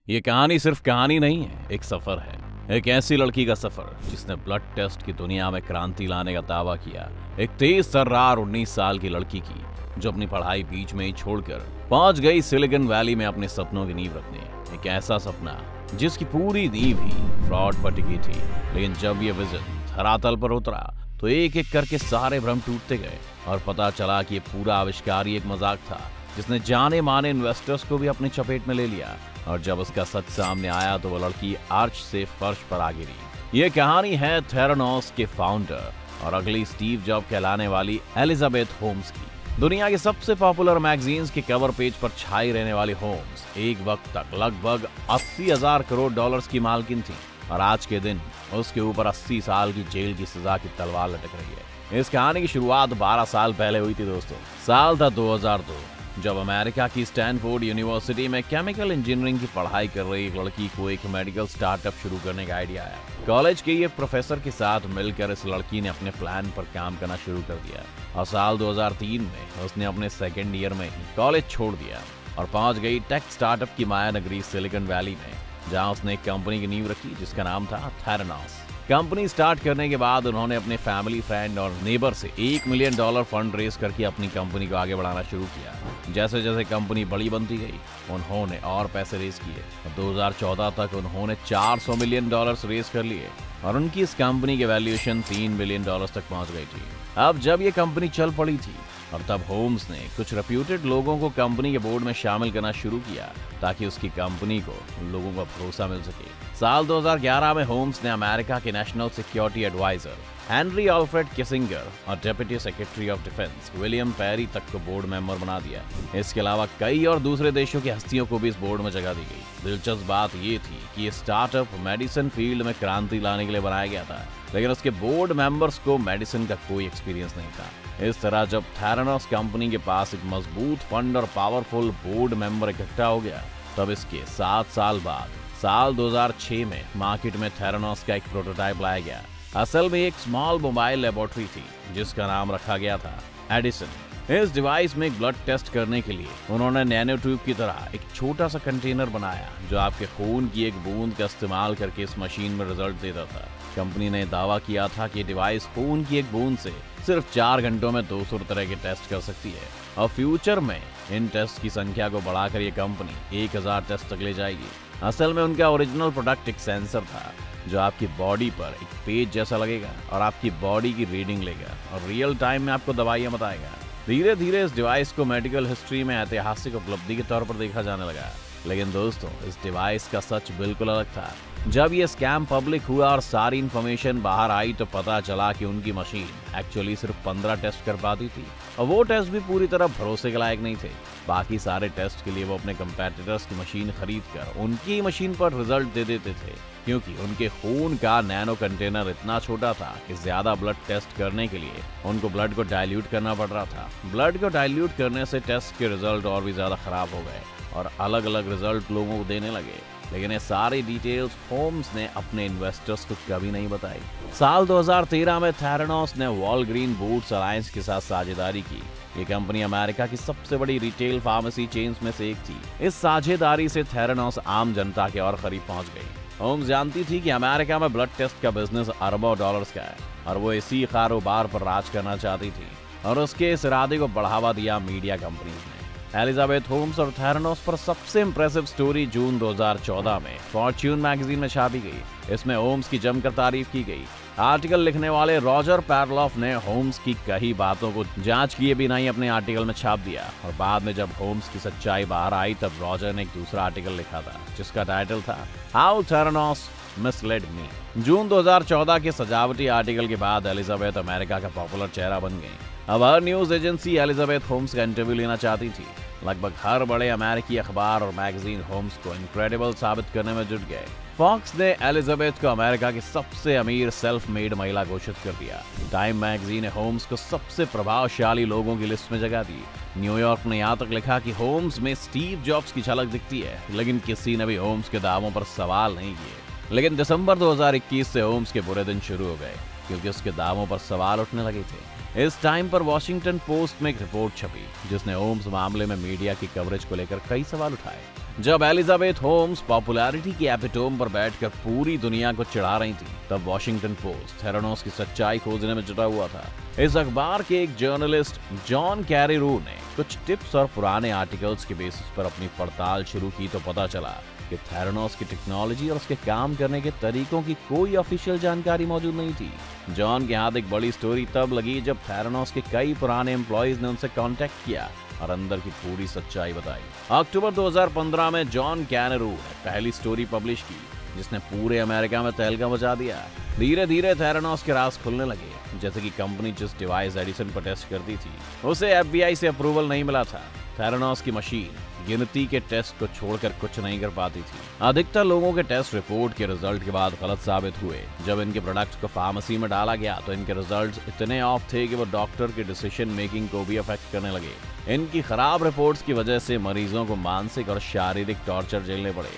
ये कहानी सिर्फ कहानी नहीं है, एक सफर है। एक ऐसी लड़की का सफर जिसने ब्लड टेस्ट की दुनिया में क्रांति लाने का दावा किया। एक तेज तर्रार 19 साल की लड़की की जो अपनी पढ़ाई बीच में ही छोड़कर पहुंच गई सिलिकॉन वैली में अपने सपनों की नींव रखने। एक ऐसा सपना जिसकी पूरी नींव ही फ्रॉड पर टिकी थी, लेकिन जब ये विजन धरातल पर उतरा तो एक एक करके सारे भ्रम टूटते गए और पता चला कि ये पूरा आविष्कार ही एक मजाक था जिसने जाने माने इन्वेस्टर्स को भी अपनी चपेट में ले लिया। और जब उसका सच सामने आया तो वो लड़की आर्च से फर्श पर आ गिरी। ये कहानी है थेरानोस के फाउंडर और अगली स्टीव जॉब कहलाने वाली एलिजाबेथ होम्स की। दुनिया के सबसे पॉपुलर मैगजीन्स के कवर पेज पर छाई रहने वाली होम्स एक वक्त तक लगभग 80,000 करोड़ डॉलर्स की मालकिन थी और आज के दिन उसके ऊपर 80 साल की जेल की सजा की तलवार लटक रही है। इस कहानी की शुरुआत 12 साल पहले हुई थी दोस्तों। साल था 2002, जब अमेरिका की स्टैनफोर्ड यूनिवर्सिटी में केमिकल इंजीनियरिंग की पढ़ाई कर रही एक लड़की को एक मेडिकल स्टार्टअप शुरू करने का आइडिया आया। कॉलेज के एक प्रोफेसर के साथ मिलकर इस लड़की ने अपने प्लान पर काम करना शुरू कर दिया और साल 2003 में उसने अपने सेकेंड ईयर में ही कॉलेज छोड़ दिया और पहुंच गई टेक स्टार्टअप की माया नगरी सिलिकॉन वैली में, जहां उसने एक कंपनी की नींव रखी जिसका नाम था थेरानोस। कंपनी स्टार्ट करने के बाद उन्होंने अपने फैमिली, फ्रेंड और नेबर से $1 मिलियन फंड रेज करके अपनी कंपनी को आगे बढ़ाना शुरू किया। जैसे जैसे कंपनी बड़ी बनती गई उन्होंने और पैसे रेज किए और 2014 तक उन्होंने $400 मिलियन रेज कर लिए और उनकी इस कंपनी की वैल्यूएशन $3 बिलियन तक पहुंच गई थी। अब जब ये कंपनी चल पड़ी थी और तब होम्स ने कुछ रेप्यूटेड लोगों को कंपनी के बोर्ड में शामिल करना शुरू किया ताकि उसकी कंपनी को लोगों का भरोसा मिल सके। साल 2011 में होम्स ने अमेरिका के national security adviser Henry Alfred Kissinger और deputy secretary of defence William Perry तक को बोर्ड मेंबर बना दिया। इसके अलावा कई और दूसरे देशों की हस्तियों को भी इस बोर्ड में जगह दी गई। दिलचस्प बात ये थी कि ये स्टार्टअप मेडिसिन फील्ड में क्रांति लाने के लिए बनाया गया था, लेकिन उसके बोर्ड मेंबर्स को मेडिसिन का कोई एक्सपीरियंस नहीं था। इस तरह जब थेरानोस कंपनी के पास एक मजबूत फंड और पावरफुल बोर्ड मेंबर इकट्ठा हो गया, तब इसके 7 साल बाद साल 2006 में मार्केट में थेरानोस का एक प्रोटोटाइप लाया गया। असल में एक स्मॉल मोबाइल लेबोरेटरी थी जिसका नाम रखा गया था एडिसन। इस डिवाइस में ब्लड टेस्ट करने के लिए उन्होंने नैनो ट्यूब की तरह एक छोटा सा कंटेनर बनाया जो आपके खून की एक बूंद का इस्तेमाल करके इस मशीन में रिजल्ट देता था। कंपनी ने दावा किया था कि डिवाइस खून की एक बूंद से सिर्फ 4 घंटों में 200 तरह के टेस्ट कर सकती है और फ्यूचर में इन टेस्ट की संख्या को बढ़ाकर ये कंपनी 1000 टेस्ट तक ले जाएगी। असल में उनका ओरिजिनल प्रोडक्ट एक सेंसर था जो आपकी बॉडी पर एक पेज जैसा लगेगा और आपकी बॉडी की रीडिंग लेगा और रियल टाइम में आपको दवाइयां बताएगा। धीरे धीरे इस डिवाइस को मेडिकल हिस्ट्री में ऐतिहासिक उपलब्धि के तौर पर देखा जाने लगा। लेकिन दोस्तों, इस डिवाइस का सच बिल्कुल अलग था। जब ये स्कैम पब्लिक हुआ और सारी इन्फॉर्मेशन बाहर आई तो पता चला कि उनकी मशीन एक्चुअली सिर्फ 15 टेस्ट कर पाती थी और वो टेस्ट भी पूरी तरह भरोसे के लायक नहीं थे। बाकी सारे टेस्ट के लिए वो अपने कंपेटिटर्स की मशीन खरीद कर उनकी मशीन पर रिजल्ट दे देते थे, क्योंकि उनके खून का नैनो कंटेनर इतना छोटा था कि ज्यादा ब्लड टेस्ट करने के लिए उनको ब्लड को डाइल्यूट करना पड़ रहा था। ब्लड को डाइल्यूट करने से टेस्ट के रिजल्ट और भी ज्यादा खराब हो गए और अलग अलग रिजल्ट लोगों को देने लगे। लेकिन ये सारी डिटेल्स होम्स ने अपने इन्वेस्टर्स को कभी नहीं बताई। साल 2013 में थेरानोस ने वॉलग्रीन बूट्स अलायंस के साथ साझेदारी की। ये कंपनी अमेरिका की सबसे बड़ी रिटेल फार्मेसी चेन्स में से एक थी। इस साझेदारी से थेरानोस आम जनता के और करीब पहुंच गई। होम्स जानती थी कि अमेरिका में ब्लड टेस्ट का बिजनेस अरबों डॉलर्स का है और वो इसी कारोबार पर राज करना चाहती थी और उसके इस इरादे को बढ़ावा दिया मीडिया कंपनीज ने। एलिजाबेथ होम्स और थेरानोस पर सबसे इंप्रेसिव स्टोरी जून 2014 में फॉर्च्यून मैगजीन में छापी गई। इसमें होम्स की जमकर तारीफ की गई। आर्टिकल लिखने वाले रॉजर पैरलॉफ ने होम्स की कई बातों को जांच किए बिना ही अपने आर्टिकल में छाप दिया और बाद में जब होम्स की सच्चाई बाहर आई तब रॉजर ने एक दूसरा आर्टिकल लिखा था जिसका टाइटल था हाउ थेरानोस मिसलेड मी। जून 2014 के सजावटी आर्टिकल के बाद एलिजाबेथ अमेरिका का पॉपुलर चेहरा बन गई। अब हर न्यूज एजेंसी एलिजाबेथ होम्स का इंटरव्यू लेना चाहती थी। लगभग हर बड़े अमेरिकी अखबार और मैगजीन होम्स को इनक्रेडिबल साबित करने में जुट गए। फॉक्स ने एलिजाबेथ को अमेरिका की सबसे अमीर सेल्फ मेड महिला घोषित कर दिया। टाइम मैगजीन ने होम्स को सबसे प्रभावशाली लोगों की लिस्ट में जगह दी। न्यूयॉर्क ने यहाँ तक लिखा कि होम्स में स्टीव जॉब्स की झलक दिखती है, लेकिन किसी ने भी होम्स के दावों पर सवाल नहीं किए। लेकिन दिसंबर 2021 से होम्स के बुरे दिन शुरू हो गए क्योंकि उसके दावों पर सवाल उठने लगे थे। इस टाइम पर वॉशिंगटन पोस्ट में एक रिपोर्ट छपी जिसने होम्स मामले में मीडिया की कवरेज को लेकर कई सवाल उठाए। जब एलिजाबेथ होम्स पॉपुलैरिटी की एपिटोम पर बैठकर पूरी दुनिया को चिढ़ा रही थी, तब वॉशिंगटन पोस्ट थेरानोस की सच्चाई खोजने में जुटा हुआ था। इस अखबार के एक जर्नलिस्ट जॉन कैरेरू ने कुछ टिप्स और पुराने आर्टिकल्स के बेसिस पर अपनी पड़ताल शुरू की तो पता चला कि थेरानोस की टेक्नोलॉजी और उसके काम करने के तरीकों की कोई ऑफिशियल जानकारी मौजूद नहीं थी। जॉन के हाथ एक बड़ी स्टोरी तब लगी जब थेरानोस के कई पुराने एम्प्लॉइज ने उनसे कांटेक्ट किया और अंदर की पूरी सच्चाई बताई। अक्टूबर 2015 में जॉन कैनेरू ने पहली स्टोरी पब्लिश की, जिसने पूरे अमेरिका में तहलका मचा दिया। धीरे धीरे थेरानोस के राज खुलने लगे, जैसे कि कंपनी जिस डिवाइस एडिसन पर टेस्ट करती थी उसे FBI से अप्रूवल नहीं मिला था। थेरानोस की मशीन गिनती के टेस्ट को छोड़कर कुछ नहीं कर पाती थी। अधिकतर लोगों के टेस्ट रिपोर्ट के रिजल्ट के बाद गलत साबित हुए। जब इनके प्रोडक्ट्स को फार्मेसी में डाला गया तो इनके रिजल्ट्स इतने ऑफ थे कि वो डॉक्टर की डिसीजन मेकिंग को भी अफेक्ट करने लगे। इनकी खराब रिपोर्ट्स की वजह से मरीजों को मानसिक और शारीरिक टॉर्चर झेलने पड़े।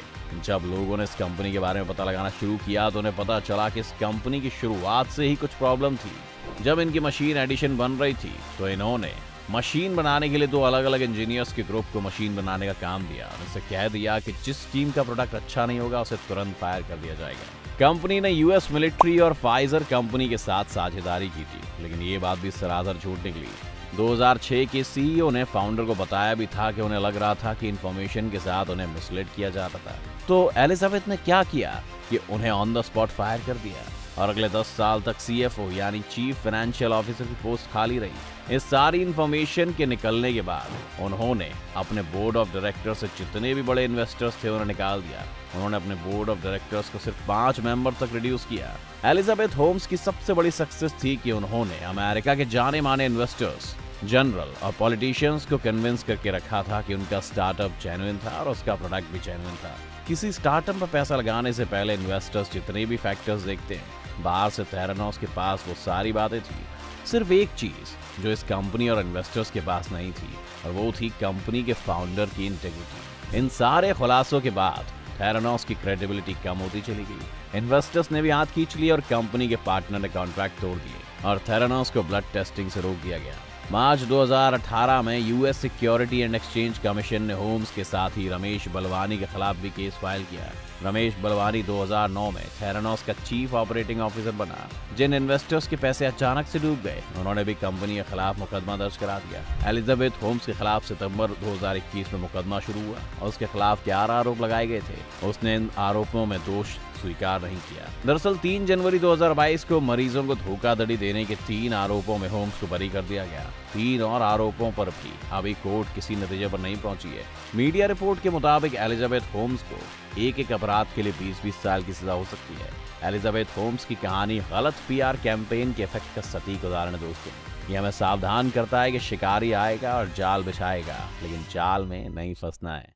जब लोगों ने इस कंपनी के बारे में पता लगाना शुरू किया तो उन्हें पता चला कि इस कंपनी की शुरुआत से ही कुछ प्रॉब्लम थी। जब इनकी मशीन एडिशन बन रही थी तो इन्होंने मशीन बनाने के लिए 2 अलग-अलग इंजीनियर्स के ग्रुप को मशीन बनाने का काम दिया। उनसे कह दिया कि जिस टीम का प्रोडक्ट अच्छा नहीं होगा उसे तुरंत फायर कर दिया जाएगा। कंपनी ने US मिलिट्री और फाइजर कंपनी के साथ साझेदारी की थी, लेकिन ये बात भी सरासर झूठ निकली। 2006 के CEO ने फाउंडर को बताया भी था कि उन्हें लग रहा था कि इंफॉर्मेशन के साथ उन्हें मिसलीड किया जाता था। तो एलिजाबेथ ने क्या किया कि उन्हें ऑन द स्पॉट फायर कर दिया और अगले 10 साल तक CFO यानी चीफ फाइनेंशियल ऑफिसर की पोस्ट खाली रही। इस सारी इंफॉर्मेशन के निकलने के बाद उन्होंने अपने बोर्ड ऑफ डायरेक्टर से जितने भी बड़े इन्वेस्टर्स थे उन्हें निकाल दिया। उन्होंने अपने बोर्ड ऑफ डायरेक्टर्स को सिर्फ 5 मेंबर तक रिड्यूस किया। एलिजाबेथ होम्स की सबसे बड़ी सक्सेस थी कि उन्होंने अमेरिका के जाने माने इन्वेस्टर्स, जनरल और पॉलिटिशियंस को कन्विंस करके रखा था कि उनका स्टार्टअप जेन्युइन था और उसका प्रोडक्ट भी जेन्युइन था। किसी स्टार्टअप पर पैसा लगाने से पहले इन्वेस्टर्स जितने भी फैक्टर्स देखते हैं, बाहर से थेरानोस के पास वो सारी बातें थी। सिर्फ एक चीज जो इस कंपनी और इन्वेस्टर्स के पास नहीं थी और वो थी कंपनी के फाउंडर की इंटेग्रिटी। इन सारे खुलासों के बाद थेरानोस की क्रेडिबिलिटी कम होती चली गई। इन्वेस्टर्स ने भी हाथ खींच लिए और कंपनी के पार्टनर ने कॉन्ट्रैक्ट तोड़ दिए और थेरानोस को ब्लड टेस्टिंग से रोक दिया गया। मार्च 2018 में US security and exchange commission ने होम्स के साथ ही रमेश बलवानी के खिलाफ भी केस फाइल किया। रमेश बलवानी 2009 में थेरानोस का चीफ ऑपरेटिंग ऑफिसर बना। जिन इन्वेस्टर्स के पैसे अचानक से डूब गए, उन्होंने भी कंपनी के खिलाफ मुकदमा दर्ज करा दिया। एलिजाबेथ होम्स के खिलाफ सितंबर 2021 में मुकदमा शुरू हुआ और उसके खिलाफ 11 आरोप लगाए गए थे। उसने इन आरोपों में दोष स्वीकार नहीं किया। दरअसल 3 जनवरी 2022 को मरीजों को धोखाधड़ी देने के 3 आरोपों में होम्स को बरी कर दिया गया। 3 और आरोपों पर भी अभी कोर्ट किसी नतीजे पर नहीं पहुंची है। मीडिया रिपोर्ट के मुताबिक एलिजाबेथ होम्स को एक अपराध के लिए 20-20 साल की सजा हो सकती है। एलिजाबेथ होम्स की कहानी गलत PR कैंपेन के इफेक्ट का सटीक उदाहरण है दोस्तों। ये हमें सावधान करता है कि शिकारी आएगा और जाल बिछाएगा, लेकिन जाल में नहीं फंसना है।